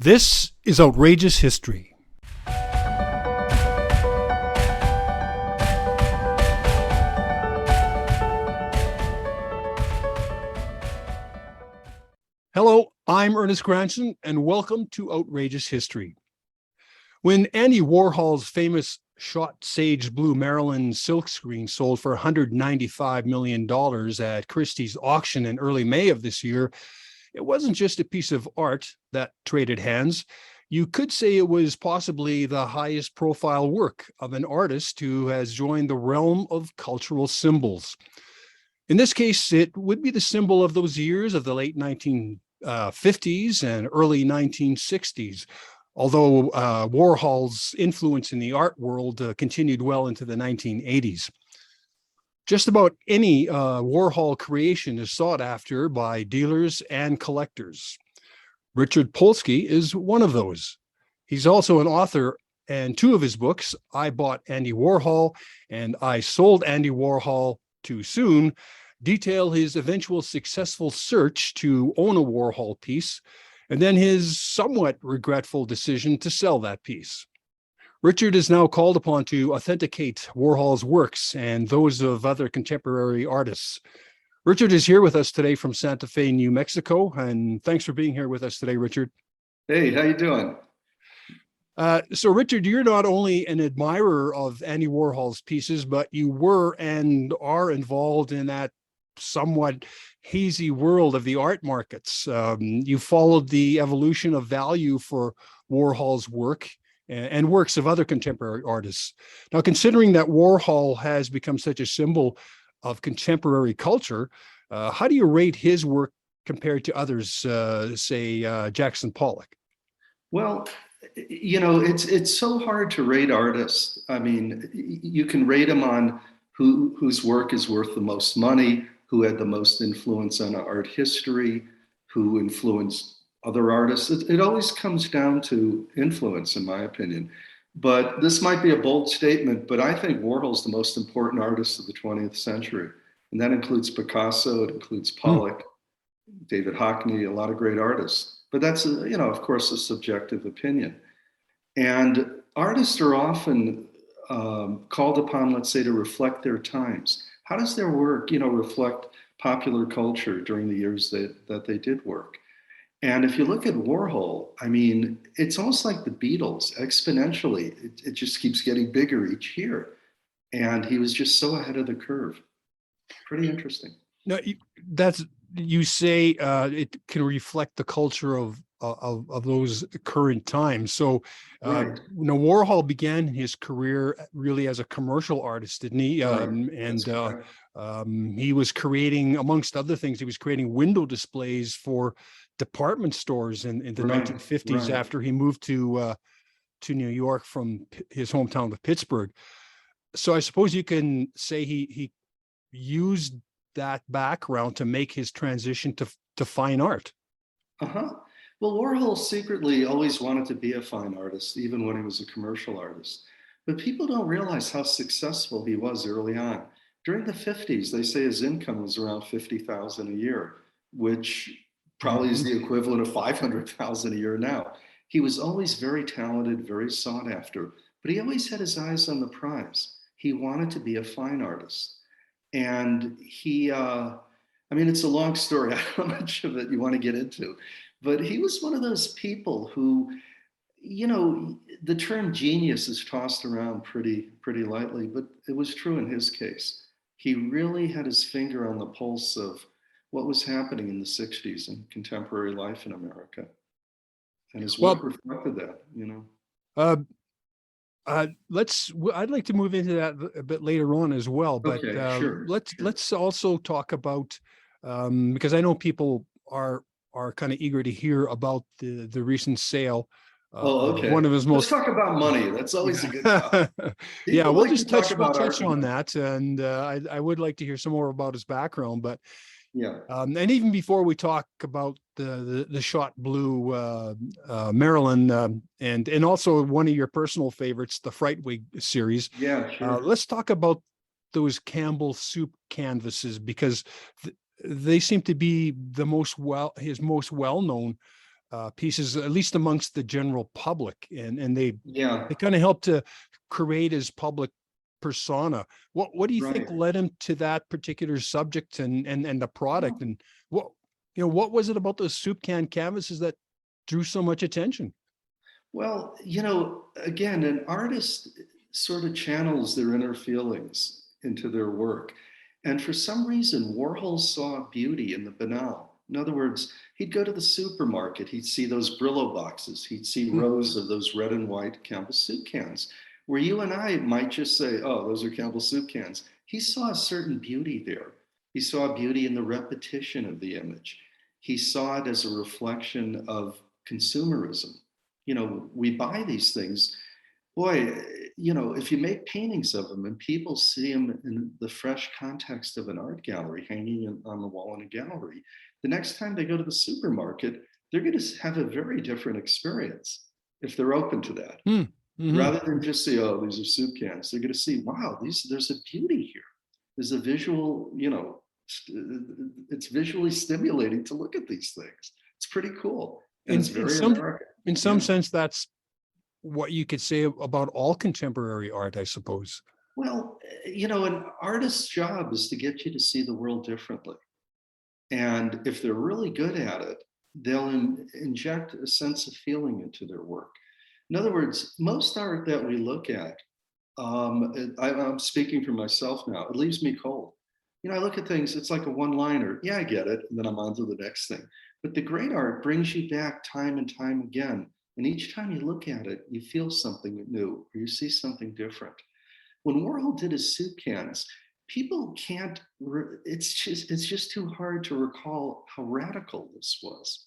This is Outrageous History. Hello, I'm Ernest Granson, and welcome to Outrageous History. When Andy Warhol's famous shot sage blue Marilyn silkscreen sold for $195 million at Christie's auction in early May of this year, it wasn't just a piece of art that traded hands. You could say it was possibly the highest profile work of an artist who has joined the realm of cultural symbols. In this case, it would be the symbol of those years of the late 1950s and early 1960s, although Warhol's influence in the art world continued well into the 1980s. Just about any Warhol creation is sought after by dealers and collectors. Richard Polsky is one of those. He's also an author, and two of his books, I Bought Andy Warhol and I Sold Andy Warhol Too Soon, detail his eventual successful search to own a Warhol piece, and then his somewhat regretful decision to sell that piece. Richard is now called upon to authenticate Warhol's works and those of other contemporary artists. Richard is here with us today from Santa Fe, New Mexico, and thanks for being here with us today, Richard. Hey, how you doing? So, Richard, you're not only an admirer of Andy Warhol's pieces, but you were and are involved in that somewhat hazy world of the art markets. You followed the evolution of value for Warhol's work and works of other contemporary artists. Now, considering that Warhol has become such a symbol of contemporary culture, how do you rate his work compared to others, say Jackson Pollock? Well, you know, it's so hard to rate artists. I mean, you can rate them on whose work is worth the most money, who had the most influence on art history, who influenced other artists. It always comes down to influence, in my opinion. But this might be a bold statement, but I think Warhol's the most important artist of the 20th century. And that includes Picasso, it includes Pollock, David Hockney, a lot of great artists. But that's, of course, a subjective opinion. And artists are often called upon, let's say, to reflect their times. How does their work, reflect popular culture during the years that they did work? And if you look at Warhol, I mean, it's almost like the Beatles, exponentially. It just keeps getting bigger each year. And he was just so ahead of the curve. Pretty interesting. No, you say it can reflect the culture of those current times. So, Right. Warhol began his career really as a commercial artist, didn't he? Right. He was creating, amongst other things, he was creating window displays for department stores in the 1950s after he moved to New York from his hometown of Pittsburgh. So I suppose you can say he used that background to make his transition to fine art. Uh-huh. Well, Warhol secretly always wanted to be a fine artist, even when he was a commercial artist. But people don't realize how successful he was early on. During the 50s, they say his income was around $50,000 a year, which probably is the equivalent of $500,000 a year now. He was always very talented, very sought after, but he always had his eyes on the prize. He wanted to be a fine artist. And it's a long story. I don't know how much of it you want to get into, but he was one of those people who, the term genius is tossed around pretty lightly, but it was true in his case. He really had his finger on the pulse of what was happening in the 60s in contemporary life in America. And his work reflected that, I'd like to move into that a bit later on as well, but sure. Let's also talk about, because I know people are kind of eager to hear about the recent sale. Okay. One of his most. Let's talk about money. That's always a good topic. Yeah, we'll just touch art, on that, and I would like to hear some more about his background, but. Yeah. And even before we talk about the shot blue Marilyn, and also one of your personal favorites, the Frightwig series. Yeah, sure. Let's talk about those Campbell soup canvases, because they seem to be his most well-known pieces, at least amongst the general public, and they Yeah, kind of helped to create his public persona. What do you think right. led him to that particular subject and the product? And what was it about those soup can canvases that drew so much attention? Well, again, an artist sort of channels their inner feelings into their work. And for some reason, Warhol saw beauty in the banal. In other words, he'd go to the supermarket, he'd see those Brillo boxes, he'd see Hmm. rows of those red and white Campbell soup cans, where you and I might just say, oh, those are Campbell soup cans. He saw a certain beauty there. He saw beauty in the repetition of the image. He saw it as a reflection of consumerism. We buy these things. Boy, if you make paintings of them and people see them in the fresh context of an art gallery hanging on the wall in a gallery, the next time they go to the supermarket, they're going to have a very different experience if they're open to that. Hmm. Hmm. Rather than just say, oh, these are soup cans, they're going to see, wow, there's a beauty here. There's a visual, it's visually stimulating to look at these things. It's pretty cool. And In it's in very some American. in some Yeah. sense, that's what you could say about all contemporary art, I suppose. Well, an artist's job is to get you to see the world differently. And if they're really good at it, they'll inject a sense of feeling into their work. In other words, most art that we look at, I'm speaking for myself now, it leaves me cold. I look at things, it's like a one liner. Yeah, I get it. And then I'm on to the next thing. But the great art brings you back time and time again. And each time you look at it, you feel something new or you see something different. When Warhol did his soup cans, people can't, it's just too hard to recall how radical this was.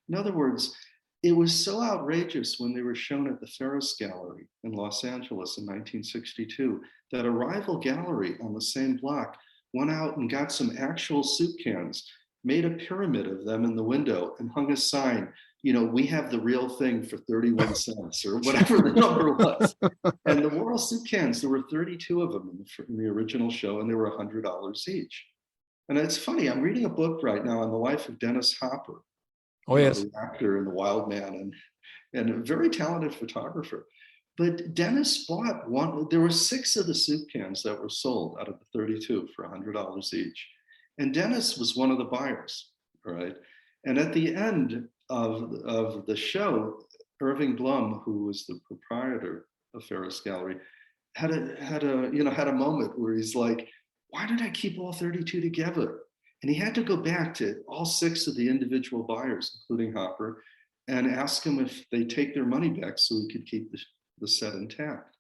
In other words, it was so outrageous when they were shown at the Ferris Gallery in Los Angeles in 1962 that a rival gallery on the same block went out and got some actual soup cans, made a pyramid of them in the window, and hung a sign, we have the real thing for 31 cents or whatever the number was. And the Warhol soup cans, there were 32 of them in the original show, and they were $100 each. And it's funny, I'm reading a book right now on the life of Dennis Hopper, Oh yes. the actor and the wild man and a very talented photographer. But Dennis bought one, there were 6 of the soup cans that were sold out of the 32 for $100 each. And Dennis was one of the buyers, all right? And at the end of the show, Irving Blum, who was the proprietor of Ferris Gallery, had a moment where he's like, why did I keep all 32 together? And he had to go back to all 6 of the individual buyers, including Hopper, and ask them if they take their money back so he could keep the set intact.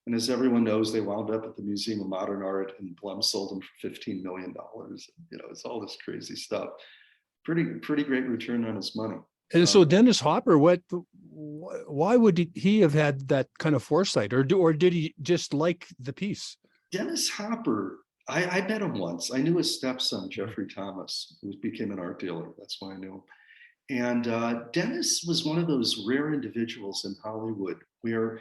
And as everyone knows, they wound up at the Museum of Modern Art, and Blum sold them for $15 million. It's all this crazy stuff. Pretty great return on his money. And so Dennis Hopper, why would he have had that kind of foresight, or did he just like the piece? Dennis Hopper, I met him once. I knew his stepson, Jeffrey Thomas, who became an art dealer. That's why I knew him. And Dennis was one of those rare individuals in Hollywood where,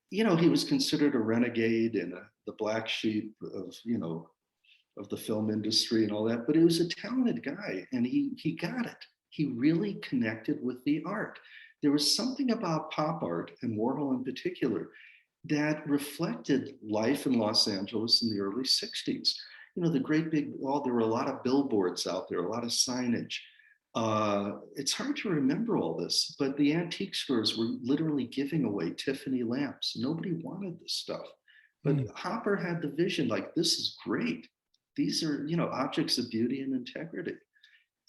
he was considered a renegade and the black sheep of the film industry and all that, but he was a talented guy and he got it. He really connected with the art. There was something about pop art, and Warhol in particular, that reflected life in Los Angeles in the early 60s. The great big wall, there were a lot of billboards out there, a lot of signage. It's hard to remember all this, but the antique stores were literally giving away Tiffany lamps. Nobody wanted this stuff. But Hopper had the vision, like, this is great. These are, objects of beauty and integrity.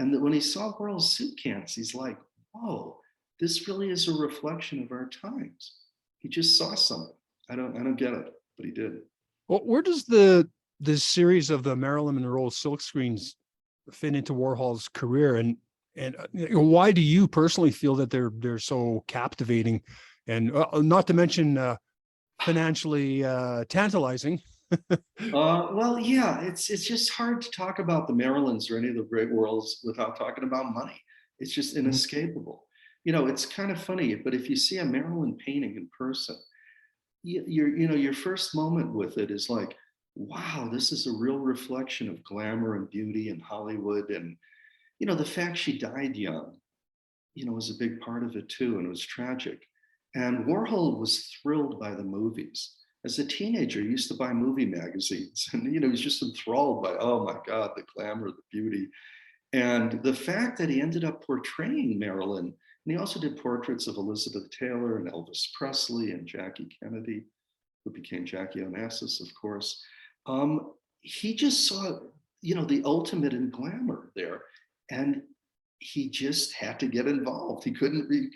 And when he saw Warhol's soup cans, he's like, whoa, this really is a reflection of our times. He just saw something. I don't get it, but he did. Well, where does this series of the Marilyn Monroe silk screens fit into Warhol's career, and why do you personally feel that they're so captivating, and not to mention financially tantalizing? Well, yeah, it's just hard to talk about the Marilyns or any of the great worlds without talking about money. It's just inescapable. It's kind of funny, but if you see a Marilyn painting in person, your first moment with it is like, wow, this is a real reflection of glamour and beauty in Hollywood. And, the fact she died young, was a big part of it too, and it was tragic. And Warhol was thrilled by the movies. As a teenager, he used to buy movie magazines, and he was just enthralled by, oh my God, the glamour, the beauty. And the fact that he ended up portraying Marilyn, and he also did portraits of Elizabeth Taylor and Elvis Presley and Jackie Kennedy, who became Jackie Onassis, of course. He just saw, the ultimate in glamour there. And he just had to get involved. He couldn't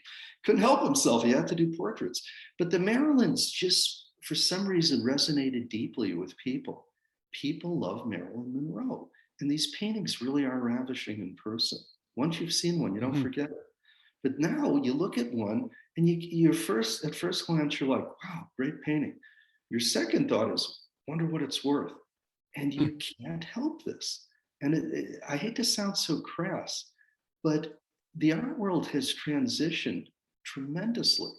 help himself. He had to do portraits. But the Marilyns just, for some reason, resonated deeply with people. People love Marilyn Monroe. And these paintings really are ravishing in person. Once you've seen one, you don't forget it. But now you look at one and at first glance, you're like, wow, great painting. Your second thought is, wonder what it's worth. And you can't help this. And I hate to sound so crass, but the art world has transitioned tremendously.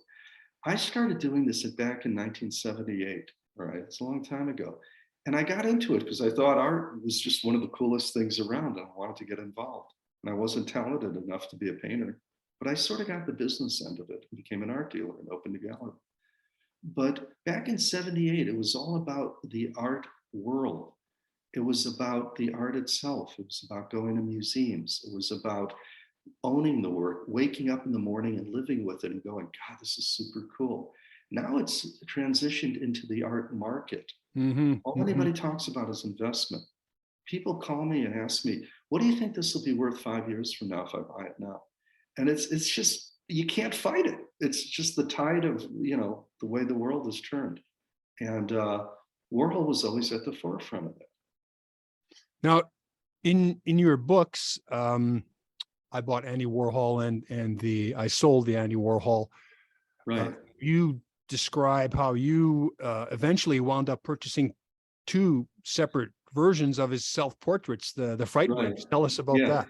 I started doing this back in 1978. All right, it's a long time ago. And I got into it because I thought art was just one of the coolest things around, and I wanted to get involved. And I wasn't talented enough to be a painter, but I sort of got the business end of it and became an art dealer and opened a gallery. But back in 78, it was all about the art world. It was about the art itself. It was about going to museums. It was about owning the work, waking up in the morning and living with it and going, God, this is super cool. Now it's transitioned into the art market. All anybody talks about is investment. People call me and ask me, what do you think this will be worth 5 years from now if I buy it now? And it's just, you can't fight it. It's just the tide of, the way the world has turned. And Warhol was always at the forefront of it. Now, in your books, I bought Andy Warhol and I sold the Andy Warhol. Right. You describe how you eventually wound up purchasing two separate versions of his self-portraits, the Fright Wigs. Tell us about that.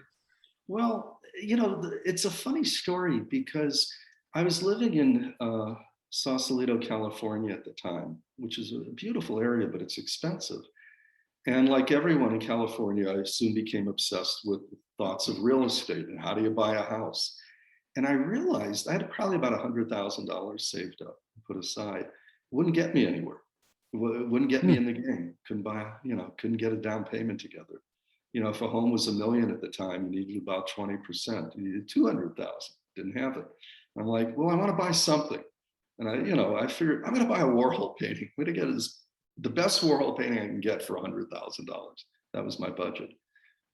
Well, it's a funny story because I was living in Sausalito, California at the time, which is a beautiful area, but it's expensive. And like everyone in California, I soon became obsessed with thoughts of real estate and how do you buy a house. And I realized I had probably about $100,000 saved up and put aside. It wouldn't get me anywhere. It wouldn't get me in the game. Couldn't get a down payment together. If a home was $1 million at the time, you needed about 20%. You needed 200,000. Didn't have it. I'm like, well, I want to buy something. And I figured I'm going to buy a Warhol painting. I'm going to get the best Warhol painting I can get for $100,000. That was my budget,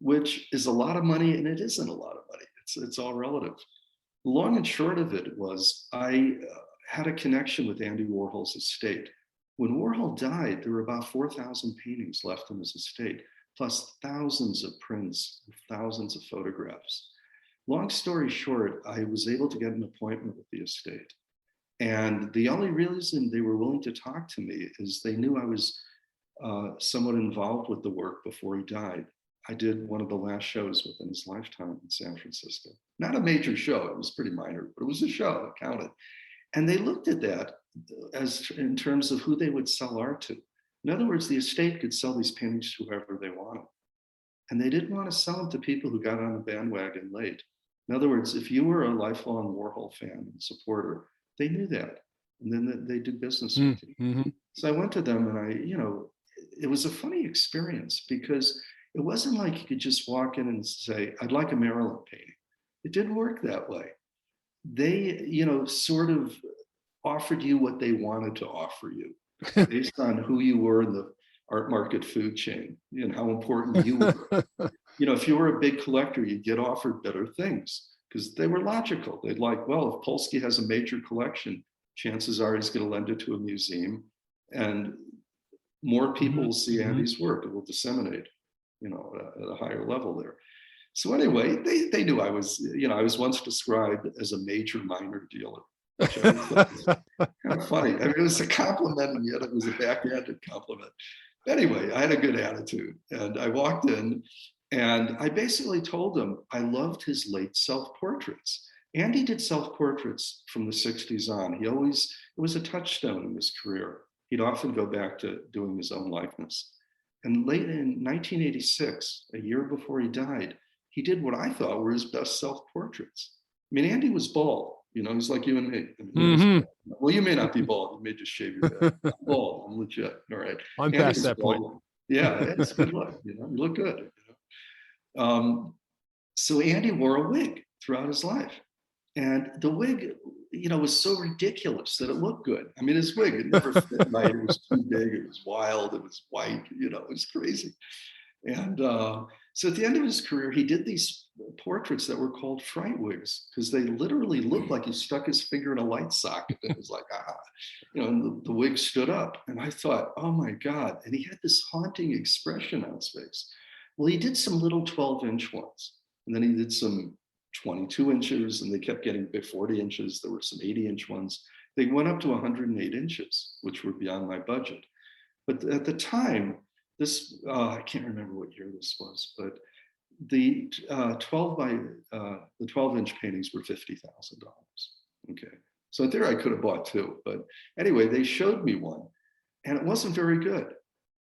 which is a lot of money, and it isn't a lot of money. It's all relative. Long and short of it was I had a connection with Andy Warhol's estate. When Warhol died, there were about 4,000 paintings left in his estate, plus thousands of prints, thousands of photographs. Long story short, I was able to get an appointment with the estate. And the only reason they were willing to talk to me is they knew I was somewhat involved with the work before he died. I did one of the last shows within his lifetime in San Francisco. Not a major show, it was pretty minor, but it was a show, it counted. And they looked at that as in terms of who they would sell art to. In other words, the estate could sell these paintings to whoever they wanted. And they didn't want to sell them to people who got on the bandwagon late. In other words, if you were a lifelong Warhol fan and supporter, they knew that. And then they did business with you. So I went to them and it was a funny experience because it wasn't like you could just walk in and say, I'd like a Marilyn painting. It didn't work that way. They, sort of offered you what they wanted to offer you based on who you were in the art market food chain and how important you were. If you were a big collector, you'd get offered better things because they were logical. They'd like, well, if Polsky has a major collection, chances are he's going to lend it to a museum and more people will see Andy's work. It will disseminate, at a higher level there. So anyway, they knew I was once described as a major minor dealer, which I thought was kind of funny. I mean, it was a compliment, and yet it was a backhanded compliment. Anyway, I had a good attitude, and I walked in, and I basically told them I loved his late self-portraits. Andy did self-portraits from the 60s on. It was a touchstone in his career. He'd often go back to doing his own likeness. And late in 1986, a year before he died, he did what I thought were his best self-portraits. mean, Andy was bald. He's like you and me. I mean, he was Hmm. bald. Well, you may not be bald. You may just shave your head. I'm bald. I'm legit. All right. I'm Andy past was that point. bald. Yeah, it's a good look. You look good. So Andy wore a wig throughout his life. And the wig, was so ridiculous that it looked good. I mean, his wig, it never fit right. It was too big. It was wild. It was white. It was crazy. And so at the end of his career, he did these portraits that were called fright wigs because they literally looked like he stuck his finger in a light socket. It was like, and the wig stood up. And I thought, oh my God. And he had this haunting expression on his face. Well, he did some little 12-inch ones. And then he did some 22 inches, and they kept getting big 40 inches. There were some 80-inch ones. They went up to 108 inches, which were beyond my budget. But at the time, I can't remember what year this was, but the 12-inch paintings were $50,000. Okay, so there I could have bought two, but anyway, they showed me one, and it wasn't very good.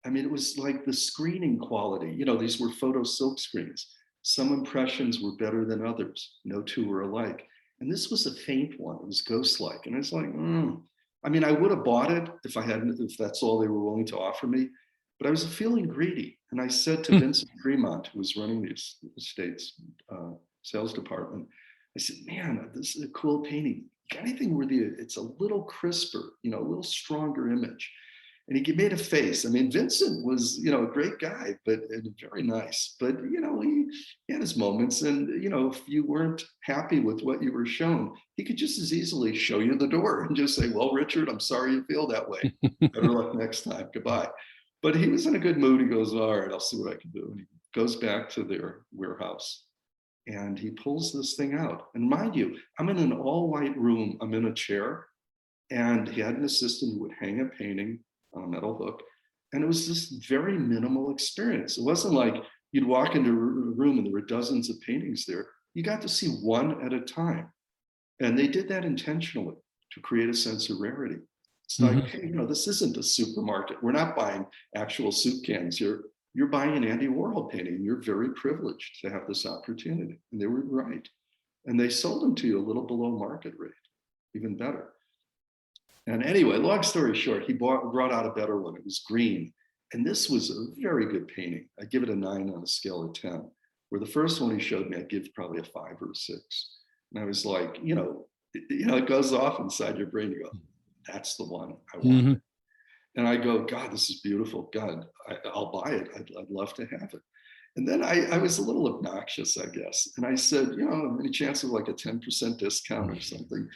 I mean, it was like the screening quality. These were photo silk screens. Some impressions were better than others. No two were alike. And this was a faint one. It was ghost-like, and it's like, I mean, I would have bought it if that's all they were willing to offer me. But I was feeling greedy. And I said to Vincent Fremont, who was running the estate's sales department, I said, man, this is a cool painting. Got anything where it's a little crisper, a little stronger image? And he made a face. I mean, Vincent was, a great guy, but very nice. But, he had his moments. And, if you weren't happy with what you were shown, he could just as easily show you the door and just say, well, Richard, I'm sorry you feel that way. Better luck next time. Goodbye. But he was in a good mood. He goes, all right, I'll see what I can do. And he goes back to their warehouse and he pulls this thing out. And mind you, I'm in an all white room. I'm in a chair. And he had an assistant who would hang a painting on a metal hook. And it was this very minimal experience. It wasn't like you'd walk into a room and there were dozens of paintings there. You got to see one at a time. And they did that intentionally to create a sense of rarity. It's like, hey, this isn't a supermarket. We're not buying actual soup cans. You're buying an Andy Warhol painting. You're very privileged to have this opportunity. And they were right. And they sold them to you a little below market rate, even better. And anyway, long story short, he brought out a better one. It was green. And this was a very good painting. I give it a 9 on a scale of 10, where the first one he showed me, I'd give probably a 5 or a 6. And I was like, it goes off inside your brain. You go, that's the one I want. And I go, God, this is beautiful. God, I'll buy it. I'd love to have it. And then I was a little obnoxious, I guess. And I said, any chance of like a 10% discount or something?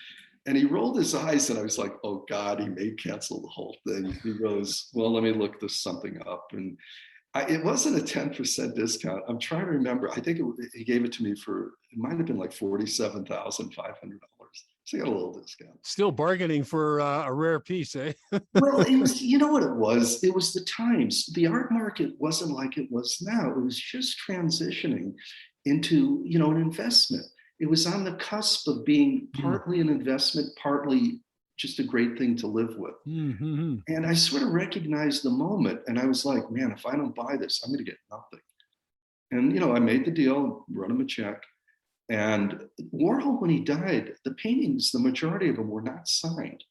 And he rolled his eyes and I was like, oh God, he may cancel the whole thing. He goes, well, let me look this something up. And it wasn't a 10% discount. I'm trying to remember. I think he gave it to me it might have been like $47,500. So I got a little discount. Still bargaining for a rare piece, eh? Well, it was, what it was? It was the times. The art market wasn't like it was now. It was just transitioning into, an investment. It was on the cusp of being partly an investment, partly just a great thing to live with. And I sort of recognized the moment and I was like, man, if I don't buy this, I'm going to get nothing. And, I made the deal, wrote him a check. And Warhol, when he died, the paintings, the majority of them were not signed.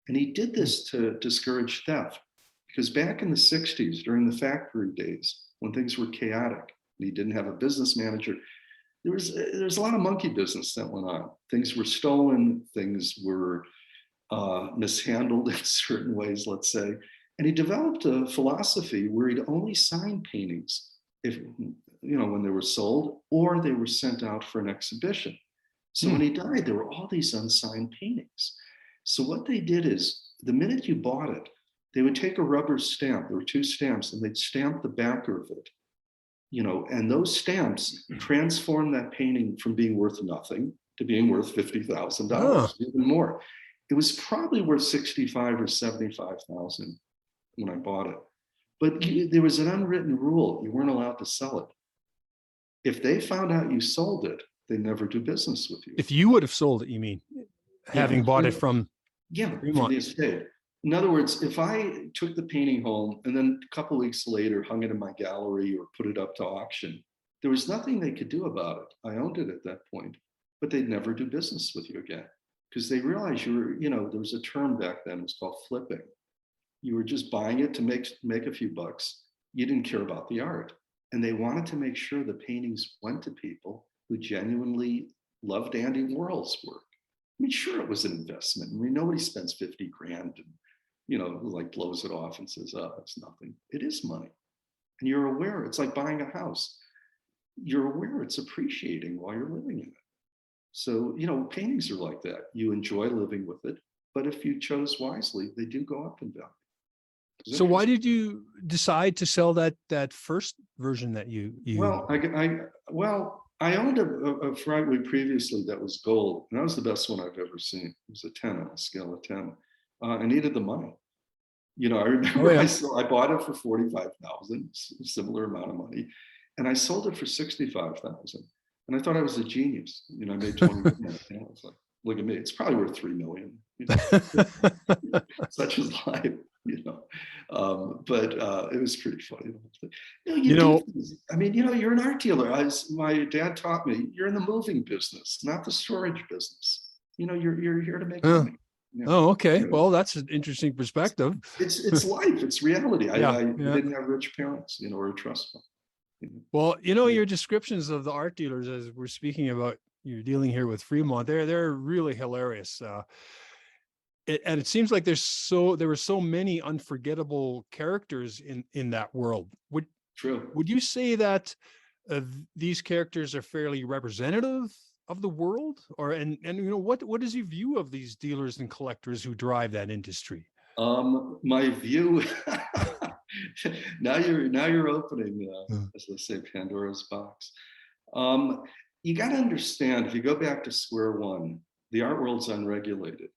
And he did this to discourage theft. Because back in the 60s, during the factory days, when things were chaotic, and he didn't have a business manager, there was a lot of monkey business that went on. Things were stolen, things were mishandled in certain ways, let's say. And he developed a philosophy where he'd only sign paintings if, when they were sold or they were sent out for an exhibition. So when he died, there were all these unsigned paintings. So what they did is the minute you bought it, they would take a rubber stamp. There were 2 stamps and they'd stamp the back of it. And those stamps transformed that painting from being worth nothing to being worth $50,000, even more. It was probably worth $65,000 or $75,000 when I bought it. But there was an unwritten rule. You weren't allowed to sell it. If they found out you sold it, they never do business with you. If you would have sold it, you mean, having bought it from from the estate. In other words, if I took the painting home and then a couple of weeks later hung it in my gallery or put it up to auction, there was nothing they could do about it. I owned it at that point. but they'd never do business with you again because they realized there was a term back then, it was called flipping. You were just buying it to make a few bucks. You didn't care about the art. And they wanted to make sure the paintings went to people who genuinely loved Andy Warhol's work. I mean, sure, it was an investment. I mean, nobody spends 50 grand and, like blows it off and says, oh, it's nothing. It is money. And you're aware, it's like buying a house. You're aware it's appreciating while you're living in it. So, paintings are like that. You enjoy living with it, but if you chose wisely, they do go up in value. So why did you decide to sell that first version that you? Well, I owned a Fragment previously that was gold, and that was the best one I've ever seen. It was a 10 on a scale of 10. I needed the money. I remember I bought it for $45,000, similar amount of money, and I sold it for $65,000. And I thought I was a genius. I made 20 million. I was like, look at me, it's probably worth 3 million. Such is life. But it was pretty funny. I mean, you're an art dealer. My dad taught me, you're in the moving business, not the storage business. You're here to make money. Oh, okay. Well, that's an interesting perspective. It's life. It's reality. I didn't have rich parents, or a trust fund. Well, your descriptions of the art dealers, as we're speaking about, you're dealing here with Fremont, they're really hilarious. And it seems like there were so many unforgettable characters in that world. Would you say that these characters are fairly representative of the world, or what is your view of these dealers and collectors who drive that industry? My view. now you're opening, as they say, Pandora's box. You got to understand, if you go back to square one, the art world's unregulated,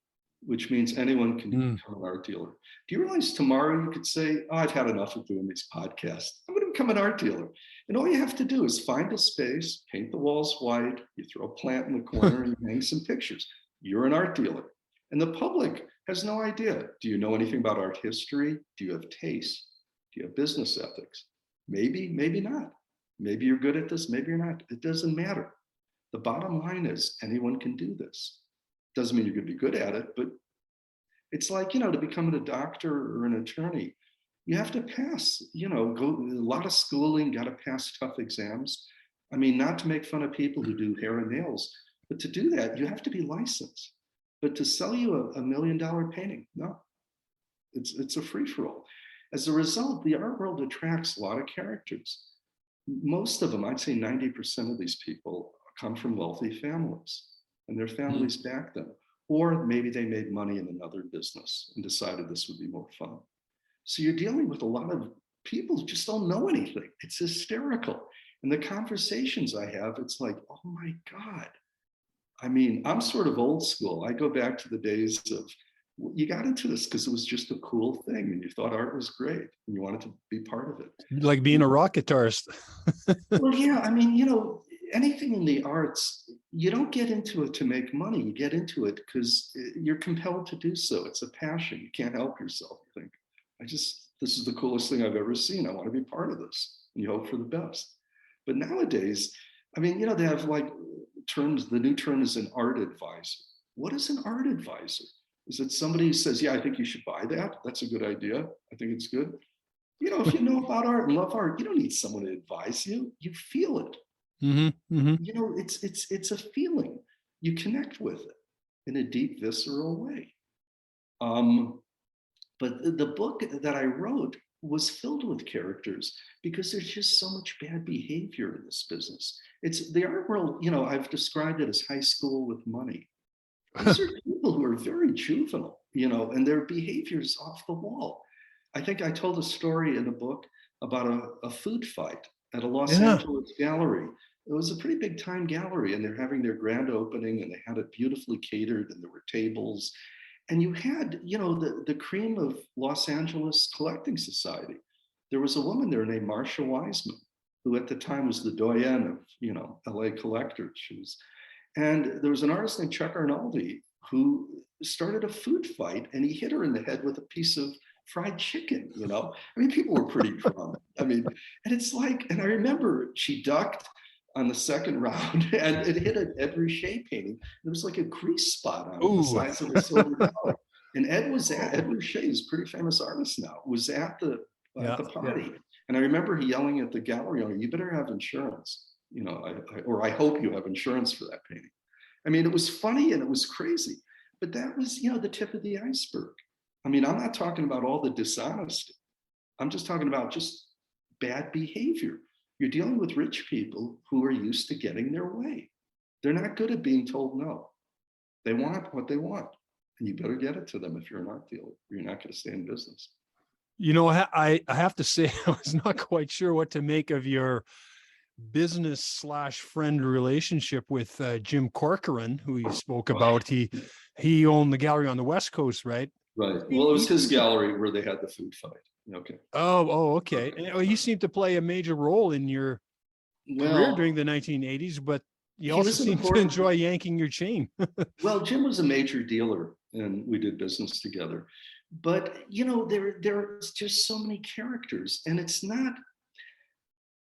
which means anyone can become an art dealer. Do you realize tomorrow you could say, oh, I've had enough of doing these podcasts. I'm going to become an art dealer. And all you have to do is find a space, paint the walls white, you throw a plant in the corner and you hang some pictures. You're an art dealer. And the public has no idea. Do you know anything about art history? Do you have taste? Do you have business ethics? Maybe, maybe not. Maybe you're good at this, maybe you're not. It doesn't matter. The bottom line is anyone can do this. Doesn't mean you're going to be good at it, but it's like, to become a doctor or an attorney, you have to pass, go a lot of schooling, got to pass tough exams. I mean, not to make fun of people who do hair and nails, but to do that, you have to be licensed. But to sell you a $1 million painting, no, it's a free-for-all. As a result, the art world attracts a lot of characters. Most of them, I'd say 90% of these people come from wealthy families, and their families back them. Or maybe they made money in another business and decided this would be more fun. So you're dealing with a lot of people who just don't know anything. It's hysterical. And the conversations I have, it's like, oh my God. I mean, I'm sort of old school. I go back to the days of, you got into this because it was just a cool thing and you thought art was great and you wanted to be part of it. Like being a rock guitarist. Well, yeah, I mean, anything in the arts, you don't get into it to make money. You get into it because you're compelled to do so. It's a passion. You can't help yourself. You think, this is the coolest thing I've ever seen. I want to be part of this. And you hope for the best. But nowadays, I mean, they have like terms, the new term is an art advisor. What is an art advisor? Is it somebody who says, yeah, I think you should buy that. That's a good idea. I think it's good. If you know about art and love art, you don't need someone to advise you. You feel it. Mm-hmm, mm-hmm. It's a feeling. You connect with it in a deep, visceral way. But the book that I wrote was filled with characters because there's just so much bad behavior in this business. It's the art world, I've described it as high school with money. These are people who are very juvenile, and their behavior is off the wall. I think I told a story in the book about a food fight at a Los Angeles gallery. It was a pretty big time gallery and they're having their grand opening and they had it beautifully catered and there were tables. And you had, the cream of Los Angeles collecting society. There was a woman there named Marcia Wiseman, who at the time was the doyenne of, LA collectors. And there was an artist named Chuck Arnaldi who started a food fight and he hit her in the head with a piece of fried chicken, I mean, people were pretty drunk. I mean, and it's like, and I remember she ducked. on the second round, and it hit an Ed Ruscha painting. There was like a grease spot on it the Ooh. size of a silver dollar. And Ed Ruscha is a pretty famous artist now, was at the Yeah. party. And I remember he yelling at the gallery owner, "You better have insurance, or I hope you have insurance for that painting." I mean, it was funny and it was crazy, but that was, the tip of the iceberg. I mean, I'm not talking about all the dishonesty. I'm just talking about just bad behavior. You're dealing with rich people who are used to getting their way. They're not good at being told no. They want what they want, and you better get it to them if you're an art dealer, or you're not going to stay in business. I have to say, I was not quite sure what to make of your business/friend relationship with Jim Corcoran, who you spoke about. He owned the gallery on the West Coast, right? Right. Well, it was his gallery where they had the food fight. Okay. Oh, okay. And he seemed to play a major role in your career during the 1980s, but you also seemed to enjoy yanking your chain. Well, Jim was a major dealer, and we did business together. But there's just so many characters, and it's not.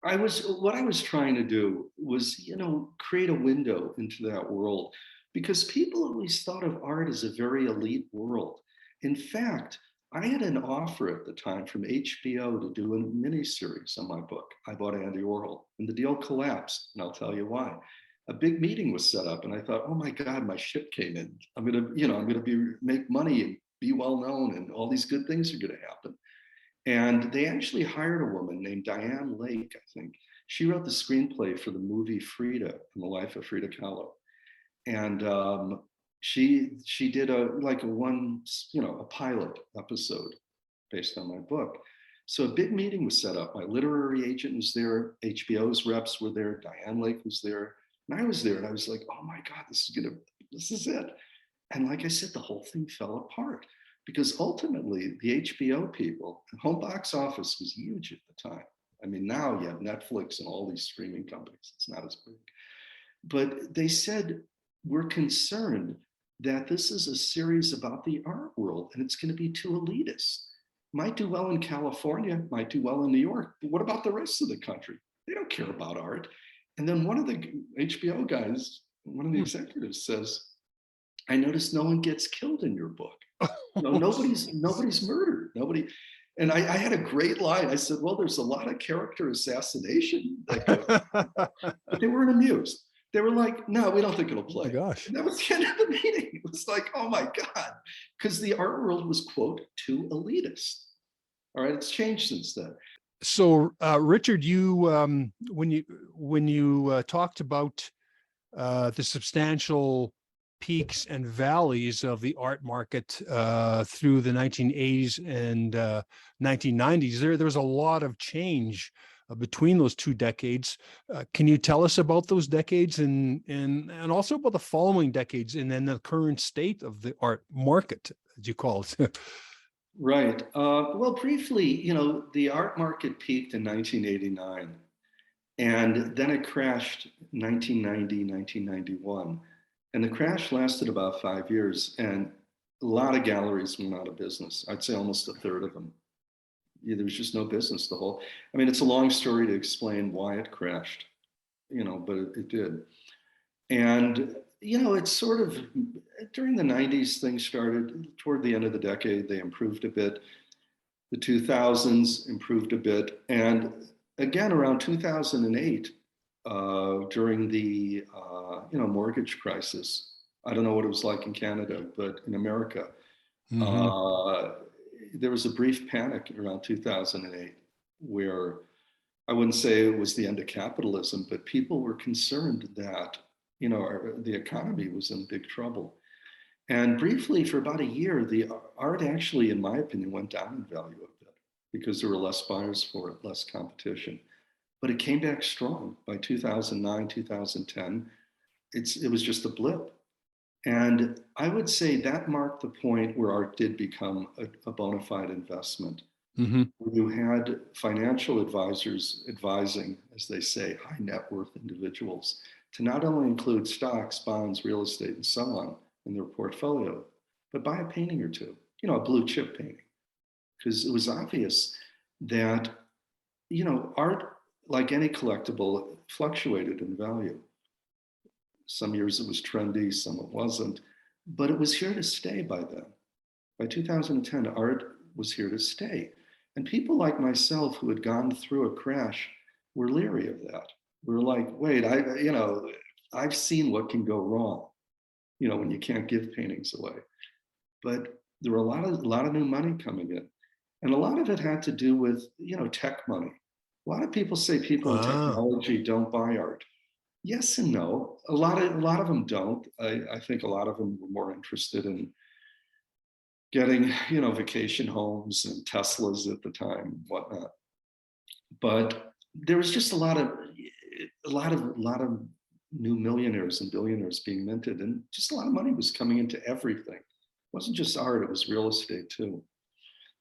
What I was trying to do was, create a window into that world, because people always thought of art as a very elite world. In fact, I had an offer at the time from HBO to do a miniseries on my book. I bought Andy Warhol, and the deal collapsed, and I'll tell you why. A big meeting was set up, and I thought, oh my God, my ship came in. I'm gonna make money and be well known, and all these good things are gonna happen. And they actually hired a woman named Diane Lake, I think. She wrote the screenplay for the movie Frida, and the life of Frida Kahlo. And she did a pilot episode based on my book. So a big meeting was set up. My literary agent was there, HBO's reps were there, Diane Lake was there, and I was there, and I was like, oh my God, this is it. And like I said, the whole thing fell apart, because ultimately the HBO people, home box office was huge at the time. I mean, now you have Netflix and all these streaming companies. It's not as big. But they said, we're concerned that this is a series about the art world, and it's going to be too elitist. Might do well in California, might do well in New York, but what about the rest of the country? They don't care about art. And then one of the HBO guys, one of the executives says, I noticed no one gets killed in your book. Nobody's murdered. Nobody. And I had a great line. I said, well, there's a lot of character assassination that goes on. But they weren't amused. They were like, no, we don't think it'll play. Oh my gosh. And that was the end of the meeting. It was like, oh my God. Because the art world was, quote, too elitist. All right, it's changed since then. So, Richard, you when you talked about the substantial peaks and valleys of the art market through the 1980s and 1990s, there was a lot of change between those two decades. Can you tell us about those decades and also about the following decades, and then the current state of the art market, as you call it? Right. Well, briefly, the art market peaked in 1989, and then it crashed 1990, 1991. And the crash lasted about 5 years, and a lot of galleries went out of business. I'd say almost a third of them. There was just no business. It's a long story to explain why it crashed, but it did. And it's sort of during the 90s, things started. Toward the end of the decade, they improved a bit. The 2000s improved a bit. And again, around 2008, during the mortgage crisis, I don't know what it was like in Canada, but in America, there was a brief panic around 2008 where I wouldn't say it was the end of capitalism, but people were concerned that the economy was in big trouble. And briefly, for about a year, the art actually, in my opinion, went down in value a bit because there were less buyers for it, less competition. But it came back strong by 2009, 2010. It was just a blip. And I would say that marked the point where art did become a bona fide investment. Mm-hmm. You had financial advisors advising, as they say, high net worth individuals to not only include stocks, bonds, real estate, and so on in their portfolio, but buy a painting or two, a blue chip painting. Because it was obvious that, art like any collectible, it fluctuated in value. Some years it was trendy, some it wasn't, but it was here to stay by then. By 2010, art was here to stay. And people like myself who had gone through a crash were leery of that. We were like, wait, I've seen what can go wrong, when you can't give paintings away. But there were a lot of new money coming in. And a lot of it had to do with, tech money. A lot of people say people in Ah, technology don't buy art. Yes and no. A lot of them don't. I think a lot of them were more interested in getting, vacation homes and Teslas at the time, and whatnot. But there was just a lot of new millionaires and billionaires being minted, and just a lot of money was coming into everything. It wasn't just art; it was real estate too.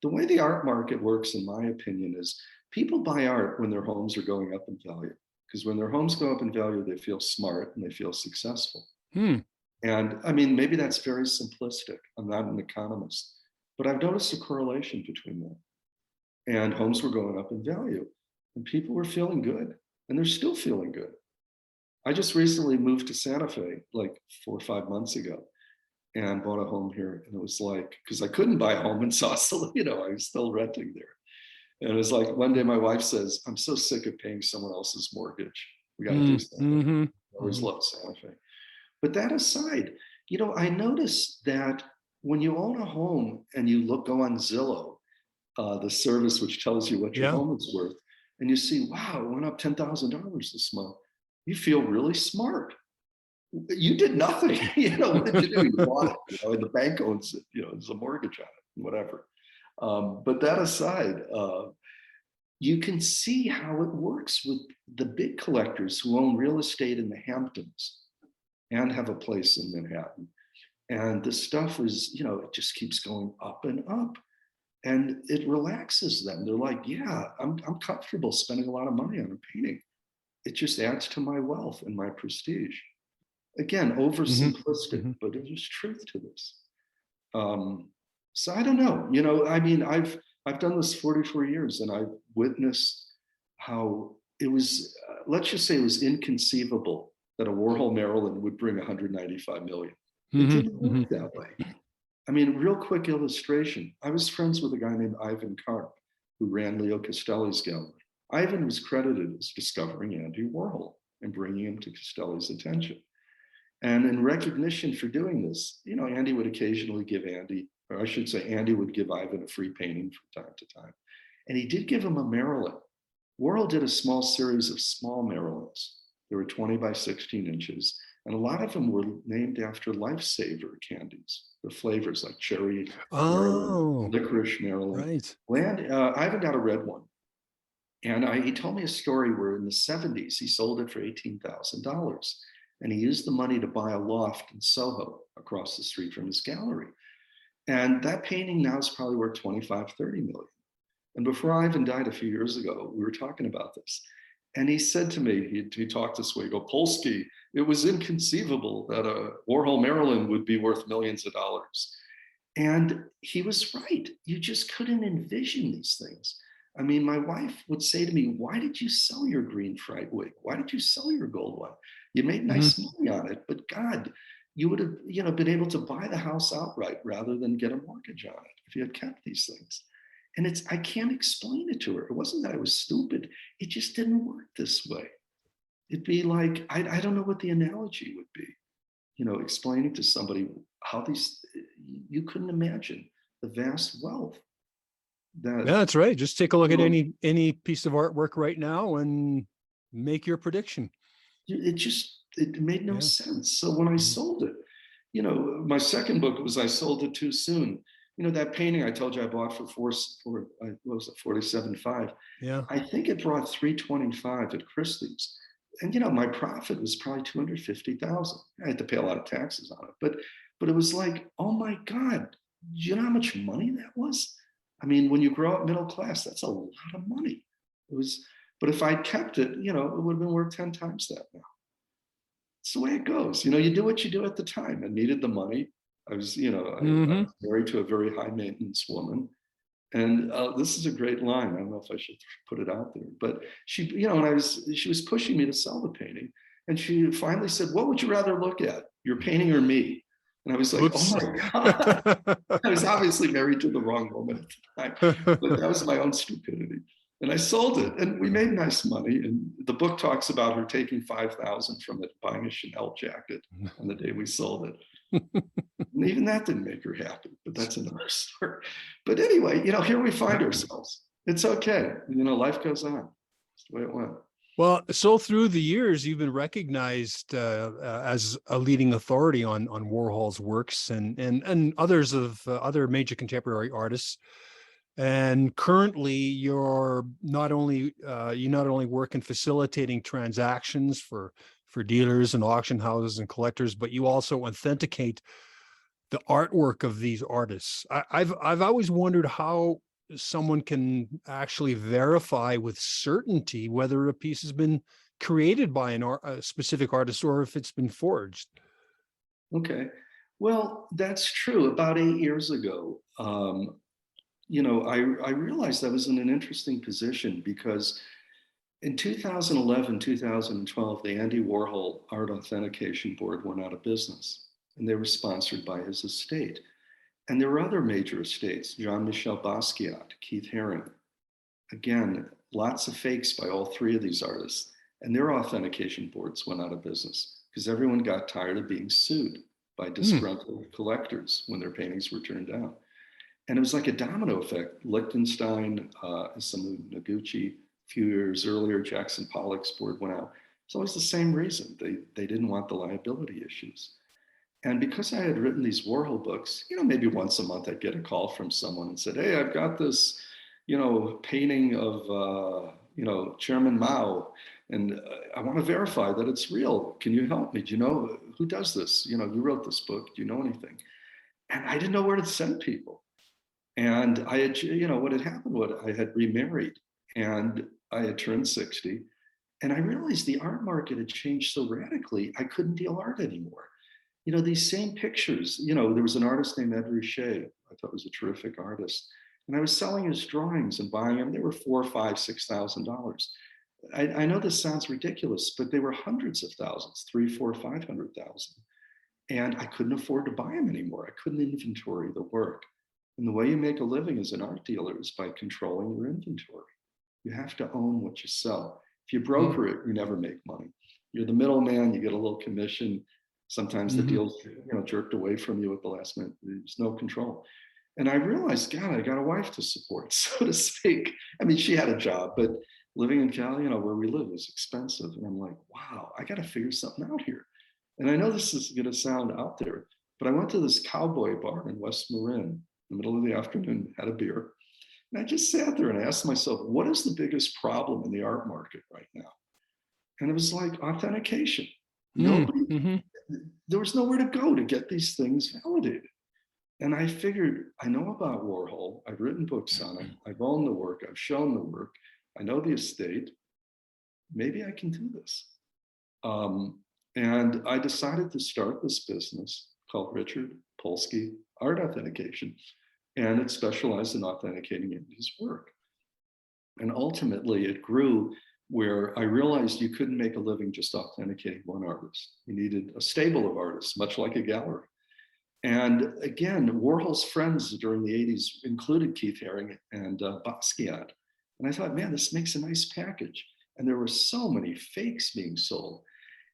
The way the art market works, in my opinion, is people buy art when their homes are going up in value. Because when their homes go up in value, they feel smart and they feel successful. hmm. And I mean, maybe that's very simplistic. I'm not an economist, but I've noticed a correlation between them. And homes were going up in value, and people were feeling good, and they're still feeling good. I just recently moved to Santa Fe like 4 or 5 months ago and bought a home here. And it was like, because I couldn't buy a home in Sausalito, I was still renting there. And it was like one day my wife says, I'm so sick of paying someone else's mortgage. We got to do something. Mm-hmm. I always loved Santa Fe. But that aside, I noticed that when you own a home and you go on Zillow, the service which tells you what your Yeah. home is worth, and you see, wow, it went up $10,000 this month, you feel really smart. You did nothing. What did you do? You bought it, and the bank owns it, there's a mortgage on it, whatever. But that aside, you can see how it works with the big collectors who own real estate in the Hamptons and have a place in Manhattan. And the stuff is, it just keeps going up and up. And it relaxes them. They're like, yeah, I'm comfortable spending a lot of money on a painting. It just adds to my wealth and my prestige. Again, Mm-hmm. oversimplistic, Mm-hmm. but there's truth to this. So I don't know. I mean, I've done this 44 years, and I've witnessed how it was. Let's just say it was inconceivable that a Warhol Marilyn would bring 195 million. It didn't Mm-hmm. work that way. I mean, real quick illustration. I was friends with a guy named Ivan Karp, who ran Leo Castelli's gallery. Ivan was credited as discovering Andy Warhol and bringing him to Castelli's attention. And in recognition for doing this, Andy would occasionally give Andy, or I should say, Andy would give Ivan a free painting from time to time. And he did give him a Marilyn. Warhol did a small series of small Marilyns. They were 20 by 16 inches. And a lot of them were named after lifesaver candies, the flavors like cherry Marilyn, Oh, licorice Marilyn. right. Ivan got a red one. And he told me a story where in the 70s, he sold it for $18,000. And he used the money to buy a loft in Soho across the street from his gallery. And that painting now is probably worth 25, 30 million. And before Ivan died a few years ago, we were talking about this. And he said to me, he talked this way, Polsky, it was inconceivable that a Warhol Marilyn would be worth millions of dollars. And he was right. You just couldn't envision these things. I mean, my wife would say to me, why did you sell your green fried wig? Why did you sell your gold one? You made nice money on it, but God, you would have, been able to buy the house outright rather than get a mortgage on it if you had kept these things. And I can't explain it to her. It wasn't that I was stupid. It just didn't work this way. It'd be like, I don't know what the analogy would be, explaining to somebody how you couldn't imagine the vast wealth that. Yeah, that's right. Just take a look at any piece of artwork right now and make your prediction. It made no sense. So when I sold it, my second book was I sold it too soon. That painting I told you I bought for what was it, 47.5. Yeah. I think it brought 325 at Christie's. And my profit was probably 250,000. I had to pay a lot of taxes on it. But it was like, oh my God, do you know how much money that was? I mean, when you grow up middle class, that's a lot of money. But if I'd kept it, it would have been worth 10 times that now. It's the way it goes. You do what you do at the time. I needed the money. I was, I was married to a very high maintenance woman. And this is a great line. I don't know if I should put it out there, but she, and she was pushing me to sell the painting. And she finally said, "What would you rather look at, your painting or me?" And I was like, "Oh Oops. my God." I was obviously married to the wrong woman at the time, but that was my own stupidity. And I sold it, and we made nice money. And the book talks about her taking 5,000 from it, buying a Chanel jacket on the day we sold it. And even that didn't make her happy, but that's another story. But anyway, here we find ourselves. It's okay. Life goes on. That's the way it went. Well, so through the years, you've been recognized as a leading authority on Warhol's works and others of other major contemporary artists. And currently, you not only work in facilitating transactions for dealers and auction houses and collectors, but you also authenticate the artwork of these artists. I've always wondered how someone can actually verify with certainty whether a piece has been created by a specific artist or if it's been forged. Okay. Well, that's true. About 8 years ago, I realized I was in an interesting position because in 2011, 2012, the Andy Warhol Art Authentication Board went out of business, and they were sponsored by his estate. And there were other major estates, Jean-Michel Basquiat, Keith Haring. Again, lots of fakes by all three of these artists, and their authentication boards went out of business because everyone got tired of being sued by disgruntled collectors when their paintings were turned down. And it was like a domino effect. Liechtenstein, Isamu Noguchi, a few years earlier, Jackson Pollock's board went out. It's always the same reason. They didn't want the liability issues. And because I had written these Warhol books, maybe once a month I'd get a call from someone and said, "Hey, I've got this, painting of, Chairman Mao, and I want to verify that it's real. Can you help me? Do you know who does this? You wrote this book. Do you know anything?" And I didn't know where to send people. And I had, what had happened was I had remarried and I had turned 60. And I realized the art market had changed so radically, I couldn't deal art anymore. These same pictures, there was an artist named Ed Ruscha, I thought was a terrific artist. And I was selling his drawings and buying them. They were $4,000, $5,000, $6,000. I know this sounds ridiculous, but they were hundreds of thousands, 3, 4, 500,000. And I couldn't afford to buy them anymore. I couldn't inventory the work. And the way you make a living as an art dealer is by controlling your inventory. You have to own what you sell. If you broker it, you never make money. You're the middleman, you get a little commission. Sometimes the deal's jerked away from you at the last minute. There's no control. And I realized, God, I got a wife to support, so to speak. I mean, she had a job, but living in Cali, where we live, is expensive. And I'm like, wow, I got to figure something out here. And I know this is going to sound out there, but I went to this cowboy bar in West Marin in the middle of the afternoon, had a beer. And I just sat there and asked myself, what is the biggest problem in the art market right now? And it was like authentication. Nobody, there was nowhere to go to get these things validated. And I figured, I know about Warhol. I've written books on him. I've owned the work. I've shown the work. I know the estate. Maybe I can do this. And I decided to start this business called Richard Polsky Art Authentication. And it specialized in authenticating Andy's work. And ultimately, it grew where I realized you couldn't make a living just authenticating one artist. You needed a stable of artists, much like a gallery. And again, Warhol's friends during the 80s included Keith Haring and Basquiat. And I thought, man, this makes a nice package. And there were so many fakes being sold.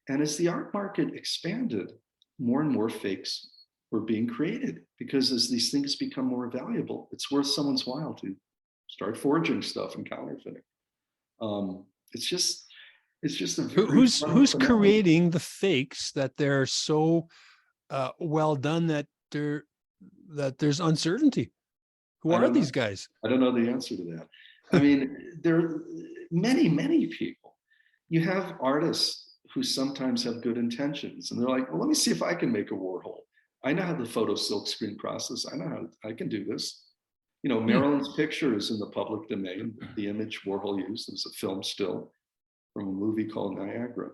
And as the art market expanded, more and more fakes were being created, because as these things become more valuable, it's worth someone's while to start forging stuff and counterfeiting. It's just a who's creating the fakes that they're so well done that there's uncertainty. Who are these guys? I don't know the answer to that. I mean, there are many people. You have artists who sometimes have good intentions, and they're like, well, let me see if I can make a Warhol. I know how the photo silkscreen process. I know how I can do this. Marilyn's picture is in the public domain. The image Warhol used is a film still from a movie called Niagara.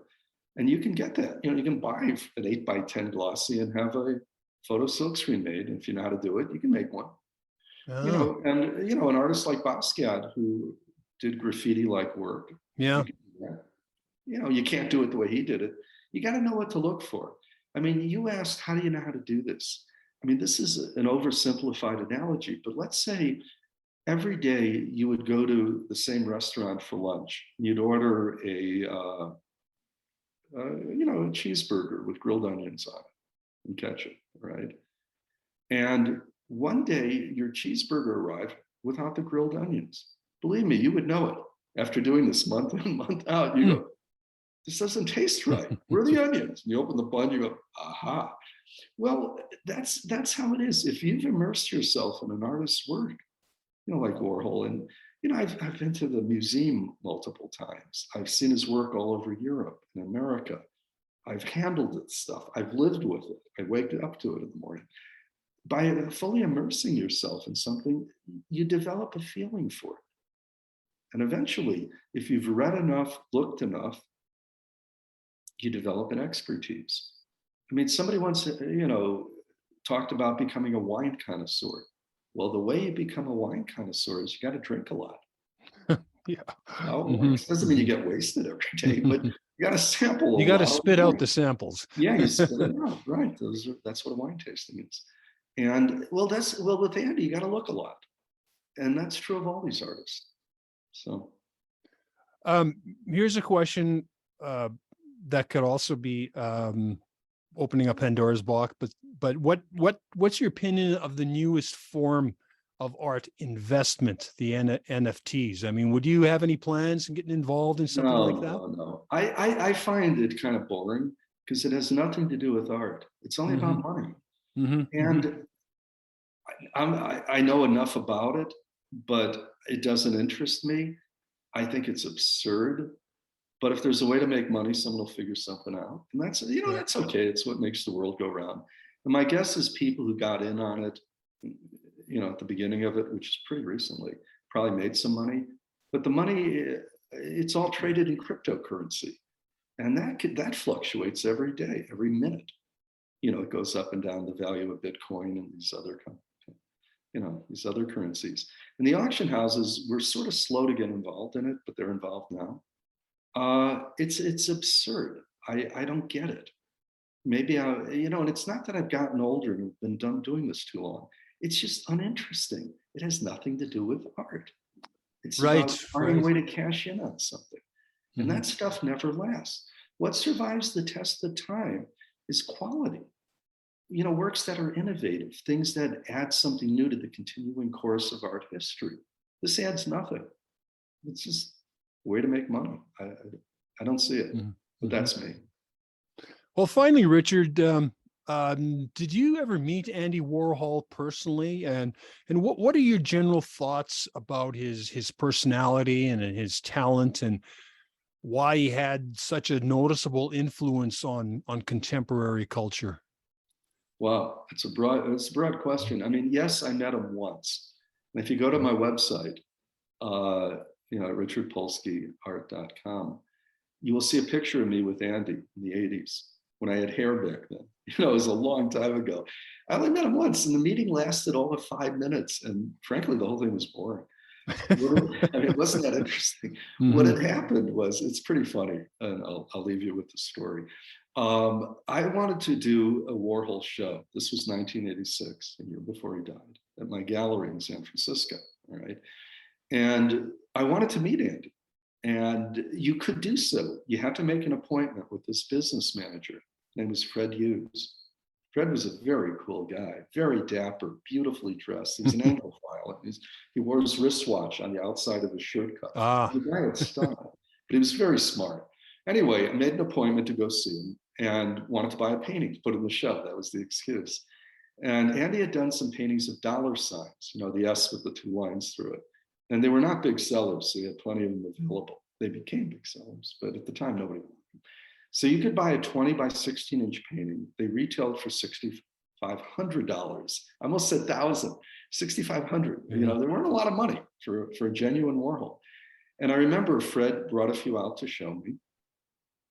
And you can get that. You can buy an 8x10 glossy and have a photo silkscreen made. And if you know how to do it, you can make one. Oh, And an artist like Basquiat who did graffiti-like work, yeah. you can do that. You can't do it the way he did it. You got to know what to look for. I mean, you asked, how do you know how to do this? I mean, this is an oversimplified analogy, but let's say every day you would go to the same restaurant for lunch. You'd order a cheeseburger with grilled onions on it and ketchup, right? And one day your cheeseburger arrived without the grilled onions. Believe me, you would know it. After doing this month in, month out, you go, this doesn't taste right. Where are the onions? And you open the bun, you go, aha. Well, that's how it is. If you've immersed yourself in an artist's work, like Warhol, and I've been to the museum multiple times. I've seen his work all over Europe and America. I've handled this stuff. I've lived with it. I wake up to it in the morning. By fully immersing yourself in something, you develop a feeling for it. And eventually, if you've read enough, looked enough, you develop an expertise. I mean, somebody once, talked about becoming a wine connoisseur. Well, the way you become a wine connoisseur is you got to drink a lot. Yeah. It doesn't mean you get wasted every day, but you got to sample a You got to lot of spit out wine. the samples. Yeah, you spit it out, right? That's what a wine tasting is. And with Andy, you got to look a lot, and that's true of all these artists. So, here's a question that could also be opening up Pandora's box, but what's your opinion of the newest form of art investment, the NFTs? I mean, would you have any plans in getting involved in something like that? No. I find it kind of boring because it has nothing to do with art. It's only about money. And I know enough about it, but it doesn't interest me. I think it's absurd. But if there's a way to make money, someone will figure something out. And that's okay. It's what makes the world go round. And my guess is people who got in on it, at the beginning of it, which is pretty recently, probably made some money. But the money, it's all traded in cryptocurrency. And that fluctuates every day, every minute. It goes up and down the value of Bitcoin and these other currencies. And the auction houses were sort of slow to get involved in it, but they're involved now. It's absurd. I don't get it. Maybe and it's not that I've gotten older and been done doing this too long. It's just uninteresting. It has nothing to do with art. It's about finding a way to cash in on something. And that stuff never lasts. What survives the test of time is quality. Works that are innovative, things that add something new to the continuing course of art history. This adds nothing. It's just a way to make money. I don't see it, but that's me. Well, finally, Richard, did you ever meet Andy Warhol personally? And what are your general thoughts about his personality and his talent, and why he had such a noticeable influence on contemporary culture? Wow, it's a broad question. I mean, yes, I met him once. And if you go to my website, richardpolskyart.com, you will see a picture of me with Andy in the 80s when I had hair back then. It was a long time ago. I only met him once, and the meeting lasted all of 5 minutes. And frankly, the whole thing was boring. It wasn't that interesting. What had happened was, it's pretty funny, and I'll leave you with the story. I wanted to do a Warhol show. This was 1986, a year before he died, at my gallery in San Francisco. All right. And I wanted to meet Andy. And you could do so. You had to make an appointment with this business manager. His name was Fred Hughes. Fred was a very cool guy, very dapper, beautifully dressed. He was an Anglophile. He wore his wristwatch on the outside of his shirt cuff. The guy had style, but he was very smart. Anyway, I made an appointment to go see him and wanted to buy a painting to put in the show. That was the excuse. And Andy had done some paintings of dollar signs, the S with the 2 lines through it. And they were not big sellers, so he had plenty of them available. They became big sellers, but at the time, nobody wanted them. So you could buy a 20 by 16 inch painting. They retailed for $6,500. I almost said $1,000, $6,500. There weren't a lot of money for a genuine Warhol. And I remember Fred brought a few out to show me.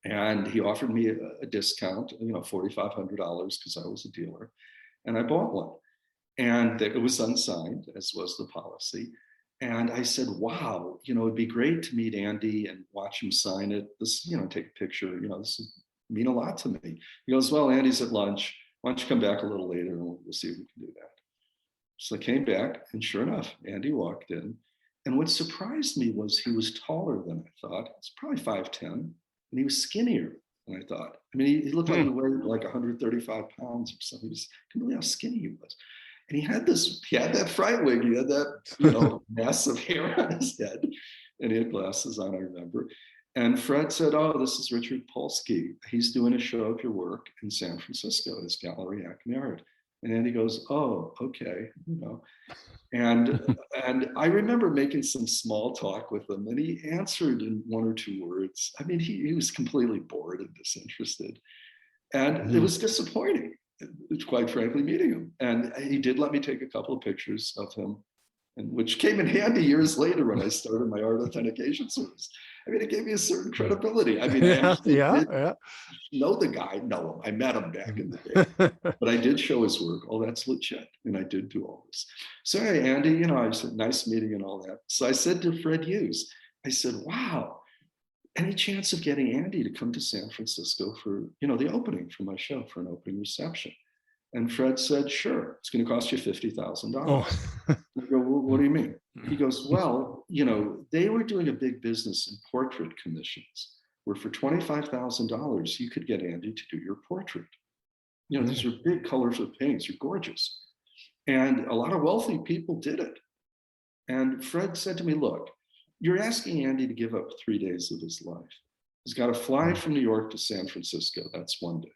And he offered me a discount, $4,500, because I was a dealer. And I bought one. And it was unsigned, as was the policy. And I said, wow, it'd be great to meet Andy and watch him sign it. This, take a picture, this would mean a lot to me. He goes, well, Andy's at lunch. Why don't you come back a little later and we'll see if we can do that. So I came back, and sure enough, Andy walked in. And what surprised me was he was taller than I thought. He's probably 5'10", and he was skinnier than I thought. I mean, he looked like he weighed like 135 pounds or something. I couldn't believe how skinny he was. And he had that fright wig, he had that, massive hair on his head, and he had glasses on, I remember. And Fred said, oh, this is Richard Polsky. He's doing a show of your work in San Francisco, his Gallery Acmerid. And Andy goes, oh, okay, And I remember making some small talk with him, and he answered in one or two words. I mean, he was completely bored and disinterested. And it was disappointing, quite frankly, meeting him. And he did let me take a couple of pictures of him, and which came in handy years later when I started my art authentication service. I mean, it gave me a certain credibility. I mean, I did know the guy, know him. I met him back in the day, but I did show his work. Oh, that's legit. And I did do all this. So hey, Andy, I said, nice meeting and all that. So I said to Fred Hughes, I said, wow, any chance of getting Andy to come to San Francisco for, the opening for my show, for an opening reception? And Fred said, sure, it's going to cost you $50,000. I go, well, what do you mean? He goes, well, they were doing a big business in portrait commissions, where for $25,000, you could get Andy to do your portrait. These are big colorful paintings, you're gorgeous. And a lot of wealthy people did it. And Fred said to me, look, you're asking Andy to give up 3 days of his life. He's got to fly from New York to San Francisco. That's one day.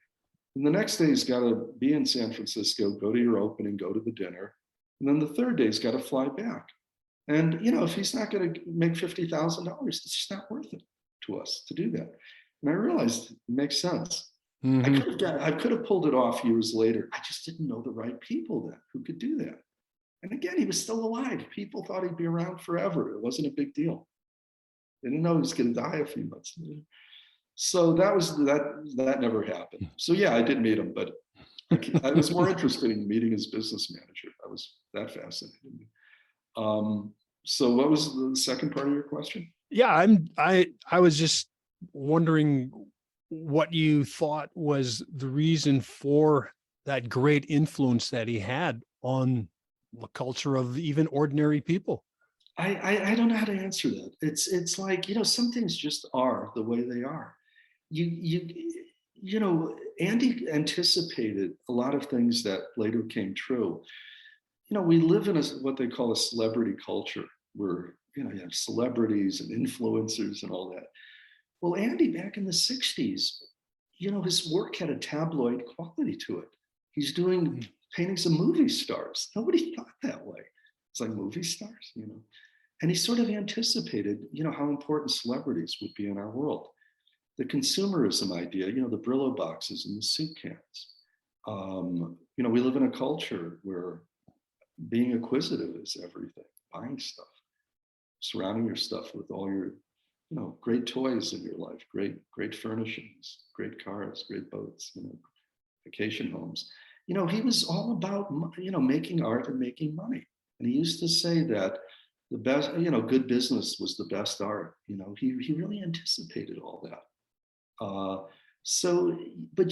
And the next day, he's got to be in San Francisco, go to your opening, go to the dinner. And then the third day, he's got to fly back. And, if he's not going to make $50,000, it's just not worth it to us to do that. And I realized it makes sense. I could have pulled it off years later. I just didn't know the right people then who could do that. And again, he was still alive. People thought he'd be around forever. It wasn't a big deal. They didn't know he was going to die a few months later. So that never happened. So yeah, I did meet him, but I was more interested in meeting his business manager. I was that fascinated. So what was the second part of your question? Yeah, I was just wondering what you thought was the reason for that great influence that he had on the culture of even ordinary people. I don't know how to answer that. It's like, some things just are the way they are. Andy anticipated a lot of things that later came true. We live in what they call a celebrity culture, where, you have celebrities and influencers and all that. Well, Andy, back in the 60s, his work had a tabloid quality to it. He's doing paintings of movie stars. Nobody thought that way. It's like movie stars, And he sort of anticipated, how important celebrities would be in our world. The consumerism idea, the Brillo boxes and the soup cans. We live in a culture where being acquisitive is everything. Buying stuff, surrounding your stuff with all your, great toys in your life, great furnishings, great cars, great boats, vacation homes. He was all about, making art and making money. And he used to say that the best, good business was the best art. He really anticipated all that. But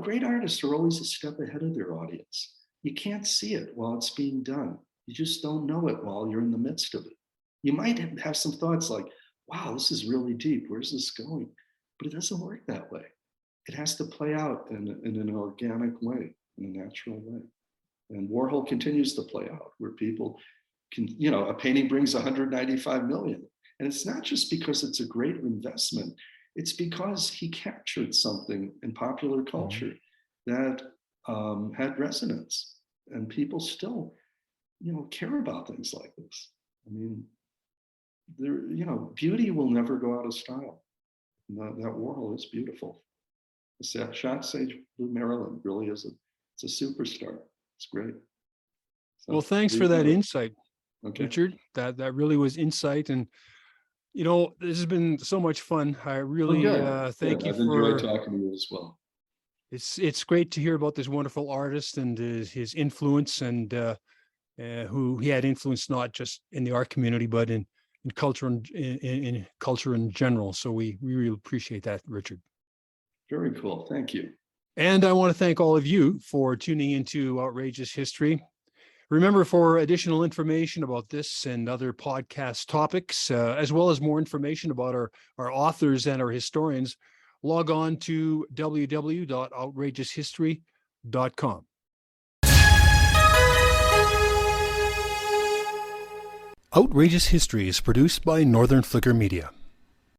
great artists are always a step ahead of their audience. You can't see it while it's being done. You just don't know it while you're in the midst of it. You might have some thoughts like, wow, this is really deep. Where's this going? But it doesn't work that way. It has to play out in an organic way, in a natural way. And Warhol continues to play out, where people can, a painting brings 195 million. And it's not just because it's a great investment. It's because he captured something in popular culture that had resonance, and people still, care about things like this. I mean, beauty will never go out of style. That Warhol is beautiful. The shot sage blue Marilyn really is it's a superstar. It's great. So, well, thanks for that insight, okay. Richard. That really was insight, and this has been so much fun. I really thank you. I've enjoyed talking to you as well. It's great to hear about this wonderful artist and his influence, and who he had influence not just in the art community, but in culture and in culture in general. So we really appreciate that, Richard. Very cool. Thank you. And I want to thank all of you for tuning into Outrageous History. Remember, for additional information about this and other podcast topics, as well as more information about our authors and our historians, log on to www.outrageoushistory.com. Outrageous History is produced by Northern Flicker Media.